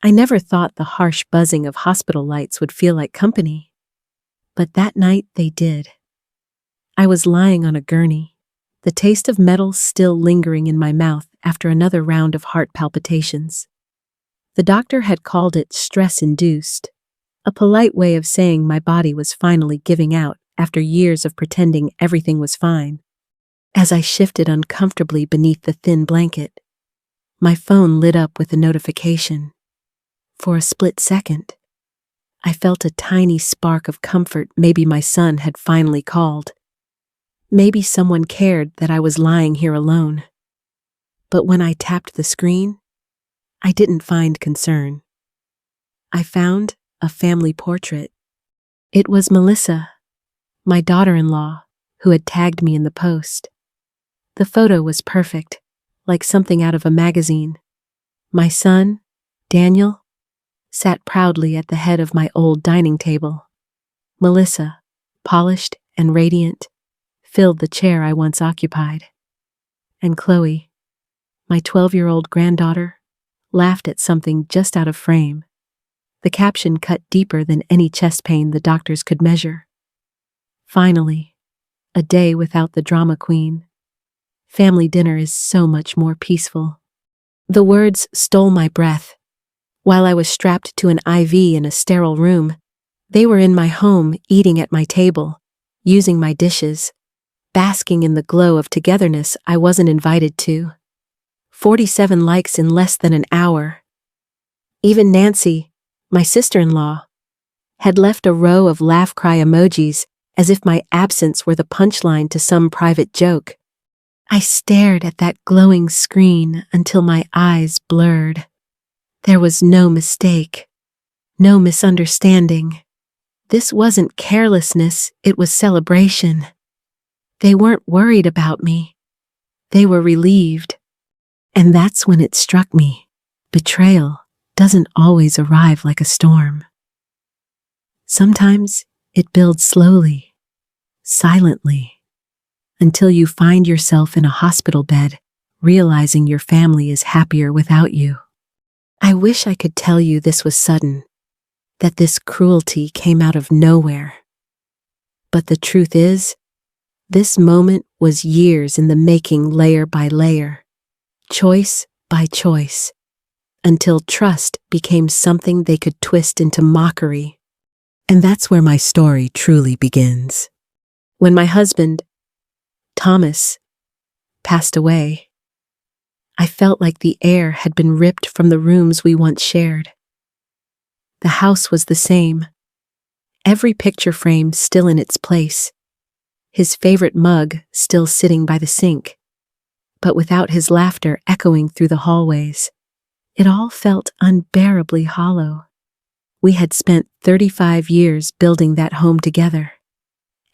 I never thought the harsh buzzing of hospital lights would feel like company. But that night they did. I was lying on a gurney, the taste of metal still lingering in my mouth after another round of heart palpitations. The doctor had called it stress-induced, a polite way of saying my body was finally giving out after years of pretending everything was fine. As I shifted uncomfortably beneath the thin blanket, my phone lit up with a notification. For a split second, I felt a tiny spark of comfort. Maybe my son had finally called. Maybe someone cared that I was lying here alone. But when I tapped the screen, I didn't find concern. I found a family portrait. It was Melissa, my daughter-in-law, who had tagged me in the post. The photo was perfect, like something out of a magazine. My son, Daniel, sat proudly at the head of my old dining table. Melissa, polished and radiant, filled the chair I once occupied. And Chloe, my 12-year-old granddaughter, laughed at something just out of frame. The caption cut deeper than any chest pain the doctors could measure. Finally, a day without the drama queen. Family dinner is so much more peaceful. The words stole my breath. While I was strapped to an IV in a sterile room, they were in my home, eating at my table, using my dishes, basking in the glow of togetherness I wasn't invited to. 47 likes in less than an hour. Even Nancy, my sister-in-law, had left a row of laugh-cry emojis as if my absence were the punchline to some private joke. I stared at that glowing screen until my eyes blurred. There was no mistake, no misunderstanding. This wasn't carelessness, it was celebration. They weren't worried about me. They were relieved. And that's when it struck me. Betrayal doesn't always arrive like a storm. Sometimes it builds slowly, silently, until you find yourself in a hospital bed, realizing your family is happier without you. I wish I could tell you this was sudden, that this cruelty came out of nowhere. But the truth is, this moment was years in the making, layer by layer, choice by choice, until trust became something they could twist into mockery. And that's where my story truly begins. When my husband, Thomas, passed away, I felt like the air had been ripped from the rooms we once shared. The house was the same, every picture frame still in its place, his favorite mug still sitting by the sink, but without his laughter echoing through the hallways. It all felt unbearably hollow. We had spent 35 years building that home together.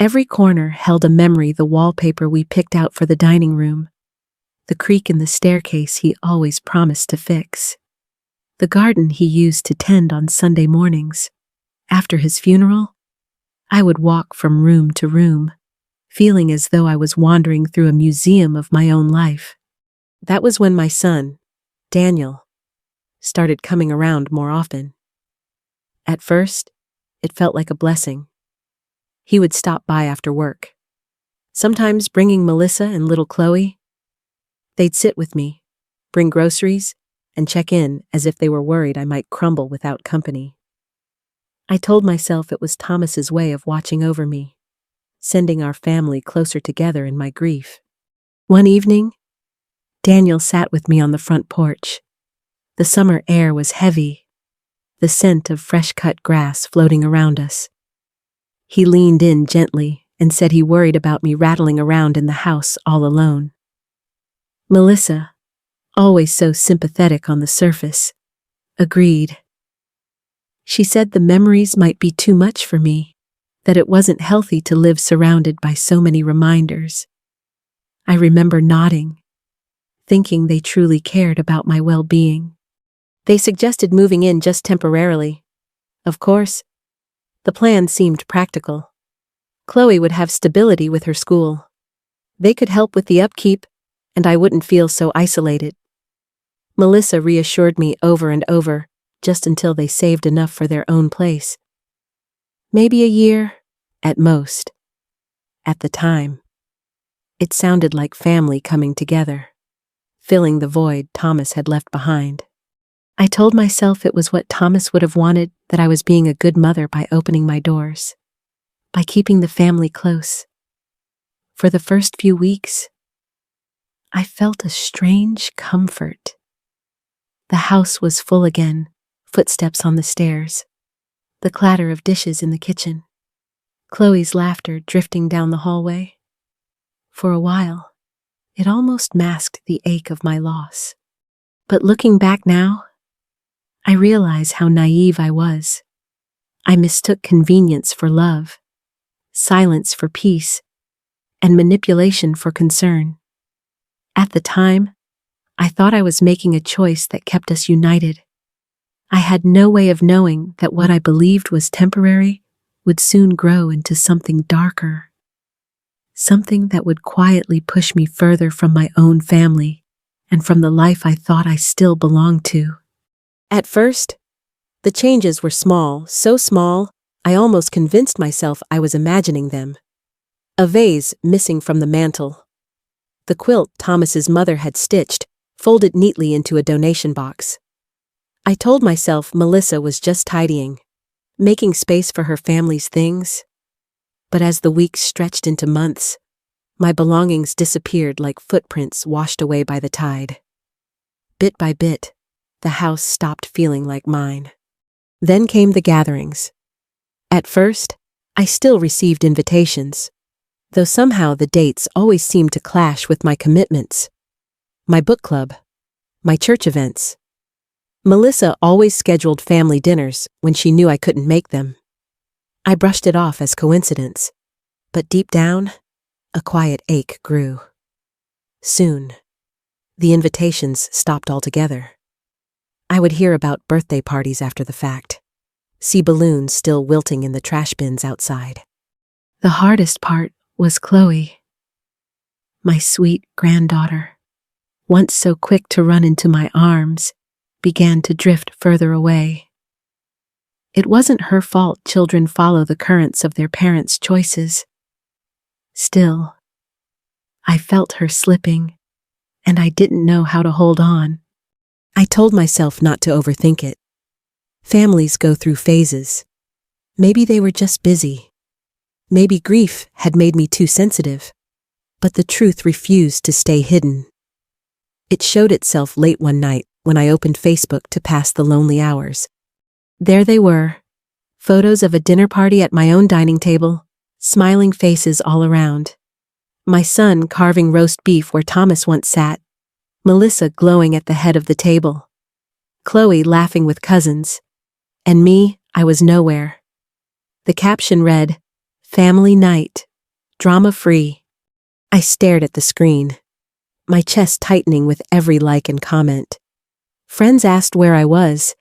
Every corner held a memory: the wallpaper we picked out for the dining room, the creak in the staircase he always promised to fix, the garden he used to tend on Sunday mornings. After his funeral, I would walk from room to room, feeling as though I was wandering through a museum of my own life. That was when my son, Daniel, started coming around more often. At first, it felt like a blessing. He would stop by after work, sometimes bringing Melissa and little Chloe. They'd sit with me, bring groceries, and check in as if they were worried I might crumble without company. I told myself it was Thomas's way of watching over me, sending our family closer together in my grief. One evening, Daniel sat with me on the front porch. The summer air was heavy, the scent of fresh-cut grass floating around us. He leaned in gently and said he worried about me rattling around in the house all alone. Melissa, always so sympathetic on the surface, agreed. She said the memories might be too much for me, that it wasn't healthy to live surrounded by so many reminders. I remember nodding, thinking they truly cared about my well-being. They suggested moving in just temporarily. Of course, the plan seemed practical. Chloe would have stability with her school. They could help with the upkeep, and I wouldn't feel so isolated. Melissa reassured me over and over, just until they saved enough for their own place. Maybe a year, at most. At the time, it sounded like family coming together, filling the void Thomas had left behind. I told myself it was what Thomas would have wanted, that I was being a good mother by opening my doors, by keeping the family close. For the first few weeks, I felt a strange comfort. The house was full again, footsteps on the stairs, the clatter of dishes in the kitchen, Chloe's laughter drifting down the hallway. For a while, it almost masked the ache of my loss. But looking back now, I realize how naive I was. I mistook convenience for love, silence for peace, and manipulation for concern. At the time, I thought I was making a choice that kept us united. I had no way of knowing that what I believed was temporary would soon grow into something darker. Something that would quietly push me further from my own family and from the life I thought I still belonged to. At first, the changes were small, so small, I almost convinced myself I was imagining them. A vase missing from the mantel. The quilt Thomas's mother had stitched, folded neatly into a donation box. I told myself Melissa was just tidying, making space for her family's things. But as the weeks stretched into months, my belongings disappeared like footprints washed away by the tide. Bit by bit, the house stopped feeling like mine. Then came the gatherings. At first, I still received invitations, though somehow the dates always seemed to clash with my commitments. My book club, my church events. Melissa always scheduled family dinners when she knew I couldn't make them. I brushed it off as coincidence, but deep down, a quiet ache grew. Soon, the invitations stopped altogether. I would hear about birthday parties after the fact, see balloons still wilting in the trash bins outside. The hardest part was Chloe, my sweet granddaughter, once so quick to run into my arms, began to drift further away. It wasn't her fault children follow the currents of their parents' choices. Still, I felt her slipping, and I didn't know how to hold on. I told myself not to overthink it. Families go through phases. Maybe they were just busy. Maybe grief had made me too sensitive. But the truth refused to stay hidden. It showed itself late one night when I opened Facebook to pass the lonely hours. There they were, photos of a dinner party at my own dining table, smiling faces all around. My son carving roast beef where Thomas once sat, Melissa glowing at the head of the table, Chloe laughing with cousins, and me, I was nowhere. The caption read, "Family night, drama-free." I stared at the screen, my chest tightening with every like and comment. Friends asked where I was,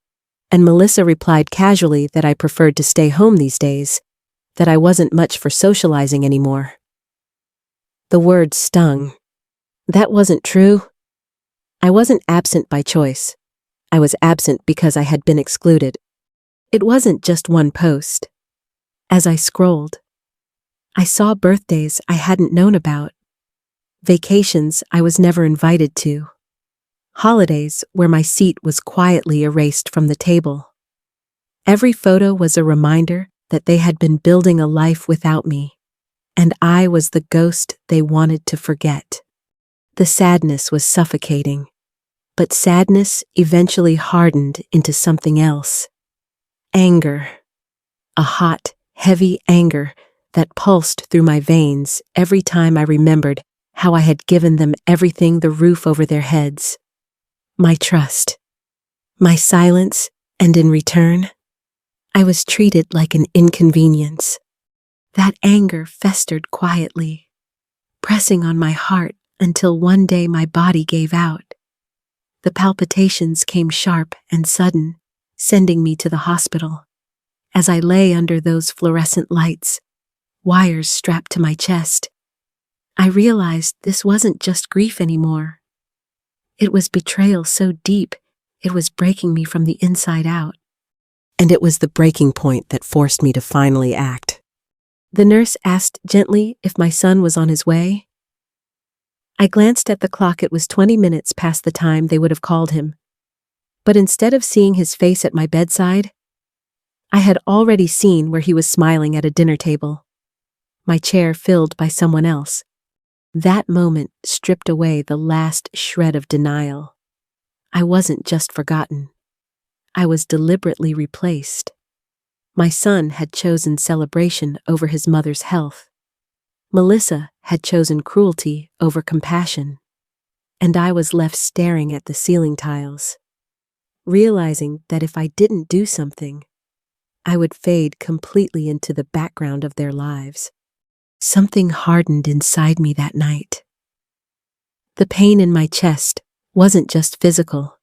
and Melissa replied casually that I preferred to stay home these days, that I wasn't much for socializing anymore. The words stung. That wasn't true. I wasn't absent by choice. I was absent because I had been excluded. It wasn't just one post. As I scrolled, I saw birthdays I hadn't known about, vacations I was never invited to, holidays where my seat was quietly erased from the table. Every photo was a reminder that they had been building a life without me, and I was the ghost they wanted to forget. The sadness was suffocating, but sadness eventually hardened into something else. Anger. A hot, heavy anger that pulsed through my veins every time I remembered how I had given them everything, the roof over their heads, my trust, my silence, and in return, I was treated like an inconvenience. That anger festered quietly, pressing on my heart until one day my body gave out. The palpitations came sharp and sudden, sending me to the hospital. As I lay under those fluorescent lights, wires strapped to my chest, I realized this wasn't just grief anymore. It was betrayal so deep, it was breaking me from the inside out. And it was the breaking point that forced me to finally act. The nurse asked gently if my son was on his way. I glanced at the clock. It was 20 minutes past the time they would have called him. But instead of seeing his face at my bedside, I had already seen where he was smiling at a dinner table, my chair filled by someone else. That moment stripped away the last shred of denial. I wasn't just forgotten. I was deliberately replaced. My son had chosen celebration over his mother's health. Melissa had chosen cruelty over compassion. And I was left staring at the ceiling tiles, realizing that if I didn't do something, I would fade completely into the background of their lives. Something hardened inside me that night. The pain in my chest wasn't just physical.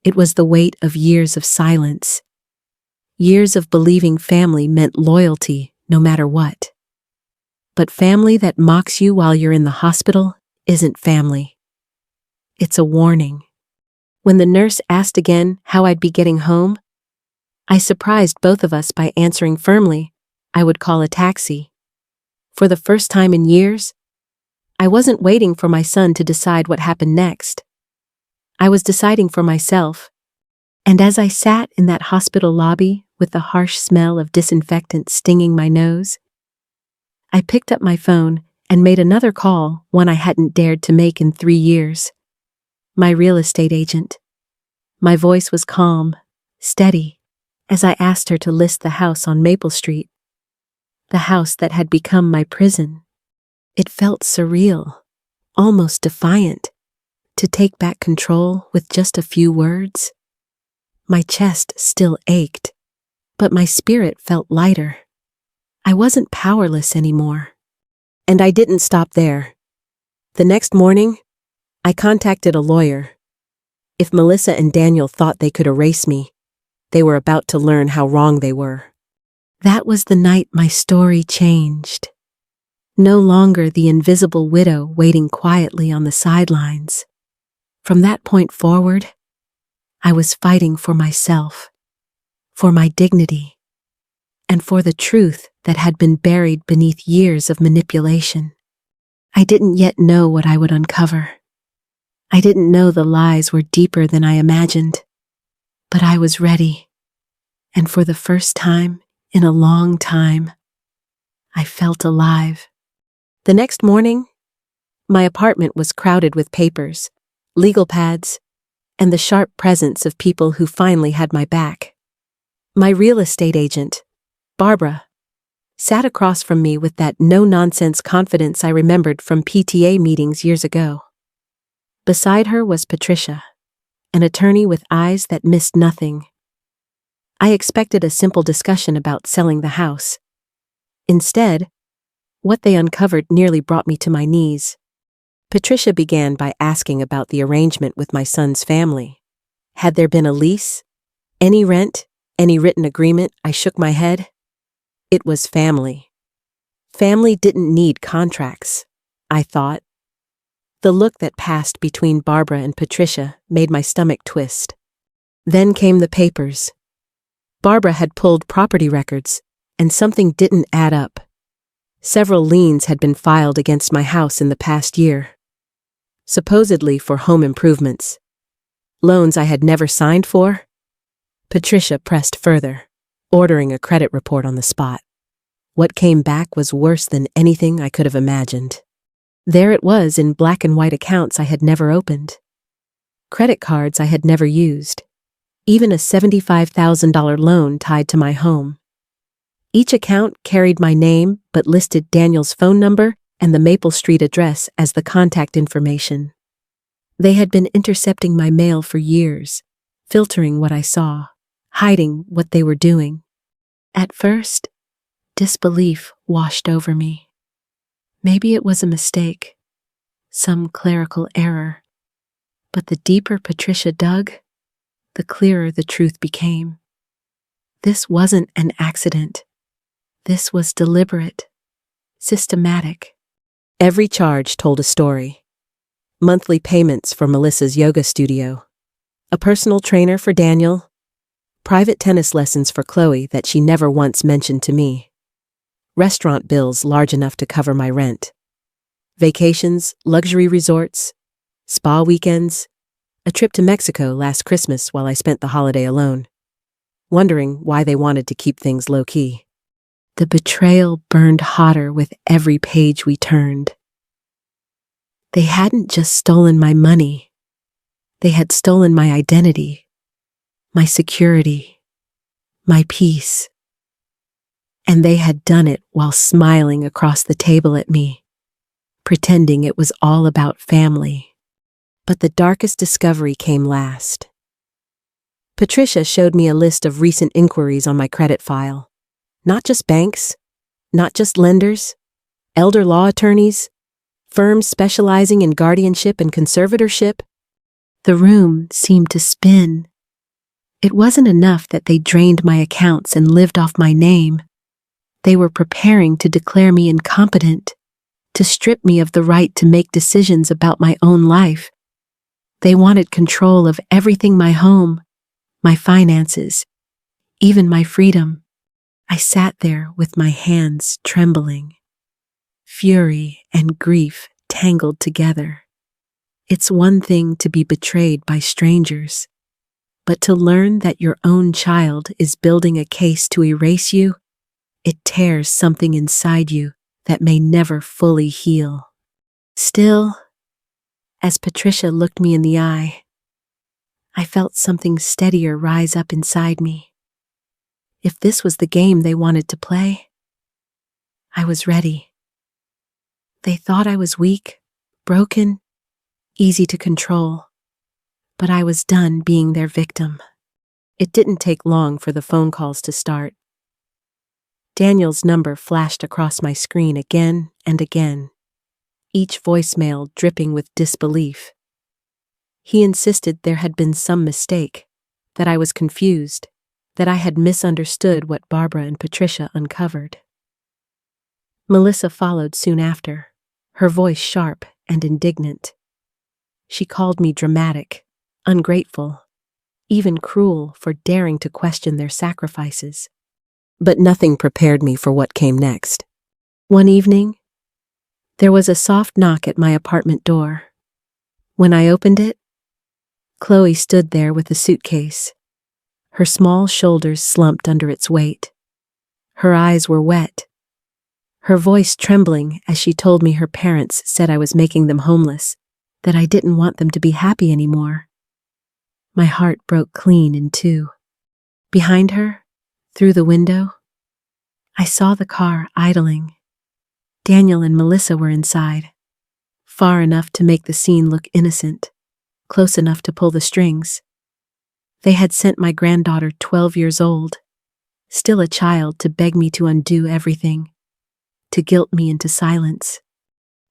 It was the weight of years of silence. Years of believing family meant loyalty no matter what. But family that mocks you while you're in the hospital isn't family. It's a warning. When the nurse asked again how I'd be getting home, I surprised both of us by answering firmly, I would call a taxi. For the first time in years, I wasn't waiting for my son to decide what happened next. I was deciding for myself. And as I sat in that hospital lobby with the harsh smell of disinfectant stinging my nose, I picked up my phone and made another call, one I hadn't dared to make in 3 years. My real estate agent. My voice was calm, steady, as I asked her to list the house on Maple Street. The house that had become my prison. It felt surreal, almost defiant, to take back control with just a few words. My chest still ached, but my spirit felt lighter. I wasn't powerless anymore. And I didn't stop there. The next morning, I contacted a lawyer. If Melissa and Daniel thought they could erase me, they were about to learn how wrong they were. That was the night my story changed. No longer the invisible widow waiting quietly on the sidelines. From that point forward, I was fighting for myself, for my dignity, and for the truth that had been buried beneath years of manipulation. I didn't yet know what I would uncover. I didn't know the lies were deeper than I imagined. But I was ready, and for the first time in a long time, I felt alive. The next morning, my apartment was crowded with papers, legal pads, and the sharp presence of people who finally had my back. My real estate agent, Barbara, sat across from me with that no-nonsense confidence I remembered from PTA meetings years ago. Beside her was Patricia, an attorney with eyes that missed nothing. I expected a simple discussion about selling the house. Instead, what they uncovered nearly brought me to my knees. Patricia began by asking about the arrangement with my son's family. Had there been a lease? Any rent? Any written agreement? I shook my head. It was family. Family didn't need contracts, I thought. The look that passed between Barbara and Patricia made my stomach twist. Then came the papers. Barbara had pulled property records, and something didn't add up. Several liens had been filed against my house in the past year, supposedly for home improvements. Loans I had never signed for? Patricia pressed further, ordering a credit report on the spot. What came back was worse than anything I could have imagined. There it was in black and white accounts I had never opened. Credit cards I had never used. Even a $75,000 loan tied to my home. Each account carried my name but listed Daniel's phone number and the Maple Street address as the contact information. They had been intercepting my mail for years, filtering what I saw, hiding what they were doing. At first, disbelief washed over me. Maybe it was a mistake, some clerical error. But the deeper Patricia dug, the clearer the truth became. This wasn't an accident. This was deliberate, systematic. Every charge told a story. Monthly payments for Melissa's yoga studio, a personal trainer for Daniel, Private tennis lessons for Chloe that she never once mentioned to me. Restaurant bills large enough to cover my rent. Vacations, luxury resorts, spa weekends, a trip to Mexico last Christmas while I spent the holiday alone, wondering why they wanted to keep things low-key. The betrayal burned hotter with every page we turned. They hadn't just stolen my money. They had stolen my identity, my security, my peace. And they had done it while smiling across the table at me, pretending it was all about family. But the darkest discovery came last. Patricia showed me a list of recent inquiries on my credit file. Not just banks, not just lenders, elder law attorneys, firms specializing in guardianship and conservatorship. The room seemed to spin. It wasn't enough that they drained my accounts and lived off my name. They were preparing to declare me incompetent, to strip me of the right to make decisions about my own life. They wanted control of everything: my home, my finances, even my freedom. I sat there with my hands trembling. Fury and grief tangled together. It's one thing to be betrayed by strangers, but to learn that your own child is building a case to erase you, it tears something inside you that may never fully heal. Still, as Patricia looked me in the eye, I felt something steadier rise up inside me. If this was the game they wanted to play, I was ready. They thought I was weak, broken, easy to control, but I was done being their victim. It didn't take long for the phone calls to start. Daniel's number flashed across my screen again and again, each voicemail dripping with disbelief. He insisted there had been some mistake, that I was confused, that I had misunderstood what Barbara and Patricia uncovered. Melissa followed soon after, her voice sharp and indignant. She called me dramatic, ungrateful, even cruel for daring to question their sacrifices. But nothing prepared me for what came next. One evening, there was a soft knock at my apartment door. When I opened it, Chloe stood there with a suitcase. Her small shoulders slumped under its weight. Her eyes were wet, her voice trembling as she told me her parents said I was making them homeless, that I didn't want them to be happy anymore. My heart broke clean in two. Behind her, through the window, I saw the car idling. Daniel and Melissa were inside, far enough to make the scene look innocent, close enough to pull the strings. They had sent my granddaughter, 12 years old, still a child, to beg me to undo everything, to guilt me into silence.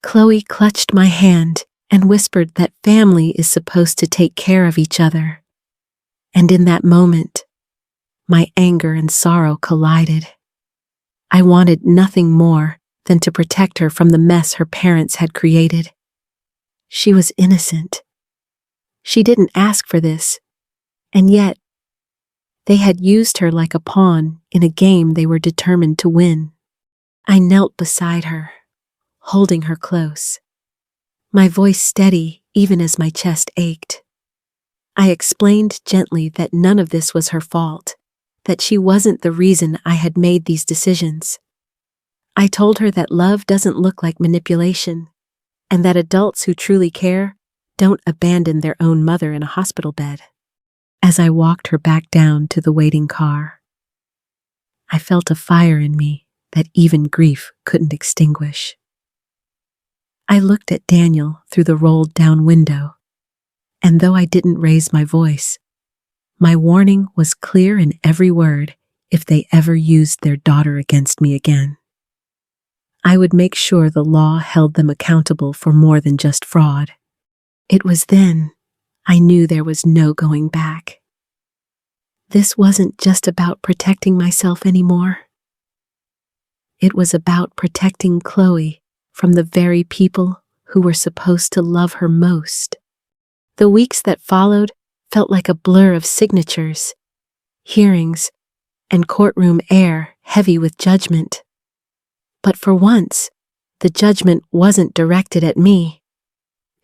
Chloe clutched my hand and whispered that family is supposed to take care of each other. And in that moment, my anger and sorrow collided. I wanted nothing more than to protect her from the mess her parents had created. She was innocent. She didn't ask for this, and yet, they had used her like a pawn in a game they were determined to win. I knelt beside her, holding her close, my voice steady even as my chest ached. I explained gently that none of this was her fault, that she wasn't the reason I had made these decisions. I told her that love doesn't look like manipulation, and that adults who truly care don't abandon their own mother in a hospital bed. As I walked her back down to the waiting car, I felt a fire in me that even grief couldn't extinguish. I looked at Daniel through the rolled-down window, and though I didn't raise my voice, my warning was clear in every word if they ever used their daughter against me again. I would make sure the law held them accountable for more than just fraud. It was then I knew there was no going back. This wasn't just about protecting myself anymore. It was about protecting Chloe from the very people who were supposed to love her most. The weeks that followed felt like a blur of signatures, hearings, and courtroom air heavy with judgment. But for once, the judgment wasn't directed at me.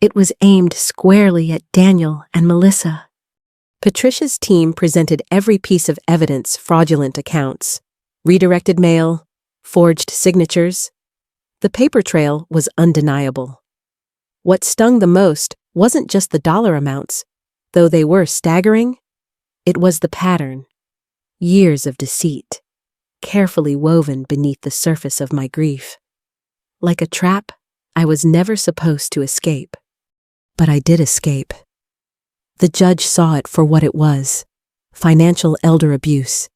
It was aimed squarely at Daniel and Melissa. Patricia's team presented every piece of evidence: fraudulent accounts, redirected mail, forged signatures. The paper trail was undeniable. What stung the most wasn't just the dollar amounts, though they were staggering. It was the pattern. Years of deceit, carefully woven beneath the surface of my grief. Like a trap, I was never supposed to escape. But I did escape. The judge saw it for what it was: financial elder abuse,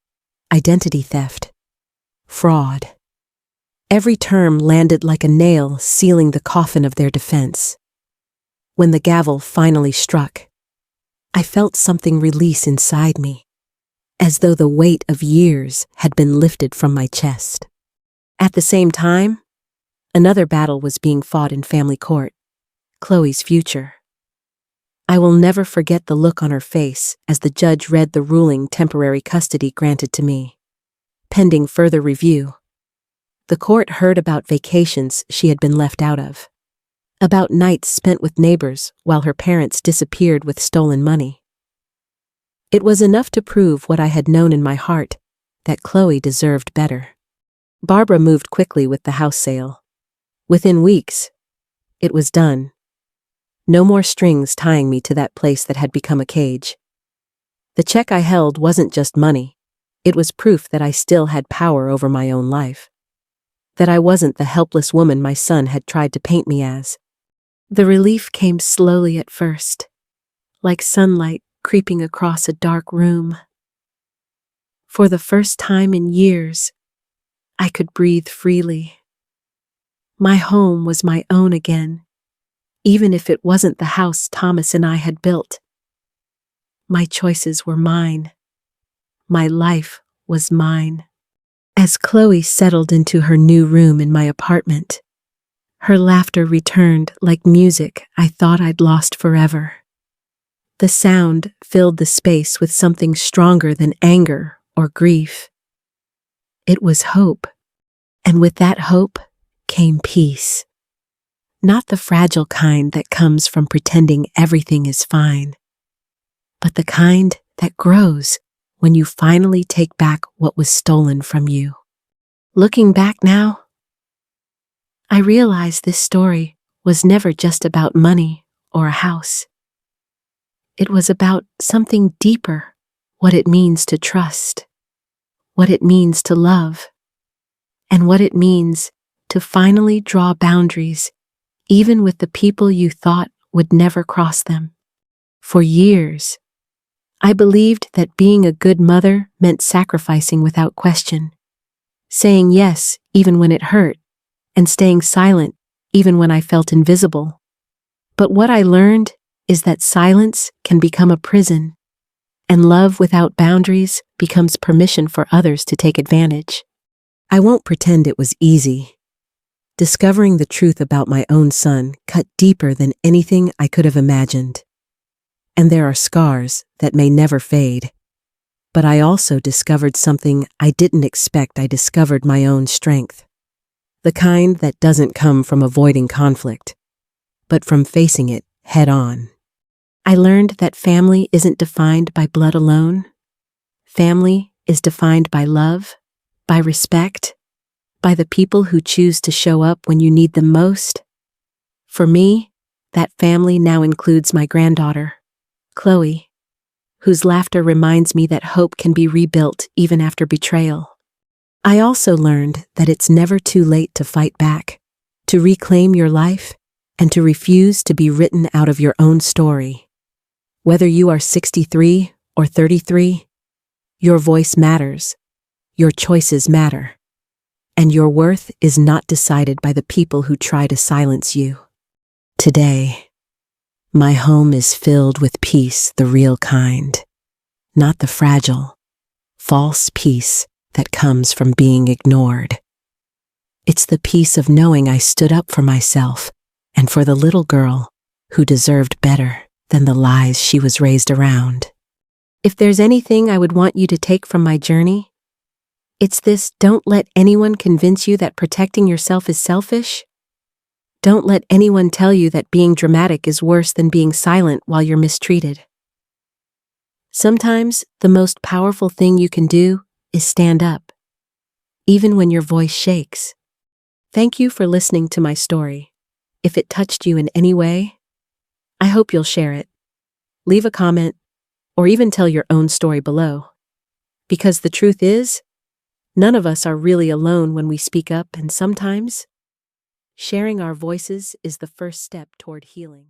identity theft, fraud. Every term landed like a nail, sealing the coffin of their defense. When the gavel finally struck, I felt something release inside me, as though the weight of years had been lifted from my chest. At the same time, another battle was being fought in family court: Chloe's future. I will never forget the look on her face as the judge read the ruling: temporary custody granted to me, pending further review. The court heard about vacations she had been left out of, about nights spent with neighbors while her parents disappeared with stolen money. It was enough to prove what I had known in my heart, that Chloe deserved better. Barbara moved quickly with the house sale. Within weeks, it was done. No more strings tying me to that place that had become a cage. The check I held wasn't just money. It was proof that I still had power over my own life. That I wasn't the helpless woman my son had tried to paint me as. The relief came slowly at first, like sunlight creeping across a dark room. For the first time in years, I could breathe freely. My home was my own again, even if it wasn't the house Thomas and I had built. My choices were mine. My life was mine. As Chloe settled into her new room in my apartment, her laughter returned like music I thought I'd lost forever. The sound filled the space with something stronger than anger or grief. It was hope, and with that hope came peace. Not the fragile kind that comes from pretending everything is fine, but the kind that grows when you finally take back what was stolen from you. Looking back now, I realize this story was never just about money or a house. It was about something deeper: what it means to trust, what it means to love, and what it means to finally draw boundaries, even with the people you thought would never cross them. For years, I believed that being a good mother meant sacrificing without question, saying yes even when it hurt, and staying silent even when I felt invisible. But what I learned is that silence can become a prison, and love without boundaries becomes permission for others to take advantage. I won't pretend it was easy. Discovering the truth about my own son cut deeper than anything I could have imagined. And there are scars that may never fade. But I also discovered something I didn't expect. I discovered my own strength. The kind that doesn't come from avoiding conflict, but from facing it head on. I learned that family isn't defined by blood alone. Family is defined by love, by respect, by the people who choose to show up when you need them most. For me, that family now includes my granddaughter, Chloe, whose laughter reminds me that hope can be rebuilt even after betrayal. I also learned that it's never too late to fight back, to reclaim your life, and to refuse to be written out of your own story. Whether you are 63 or 33, your voice matters, your choices matter, and your worth is not decided by the people who try to silence you. Today, my home is filled with peace, the real kind, not the fragile, false peace that comes from being ignored. It's the peace of knowing I stood up for myself and for the little girl who deserved better than the lies she was raised around. If there's anything I would want you to take from my journey, it's this: don't let anyone convince you that protecting yourself is selfish. Don't let anyone tell you that being dramatic is worse than being silent while you're mistreated. Sometimes the most powerful thing you can do is stand up, even when your voice shakes. Thank you for listening to my story. If it touched you in any way, I hope you'll share it. Leave a comment, or even tell your own story below. Because the truth is, none of us are really alone when we speak up, and sometimes sharing our voices is the first step toward healing.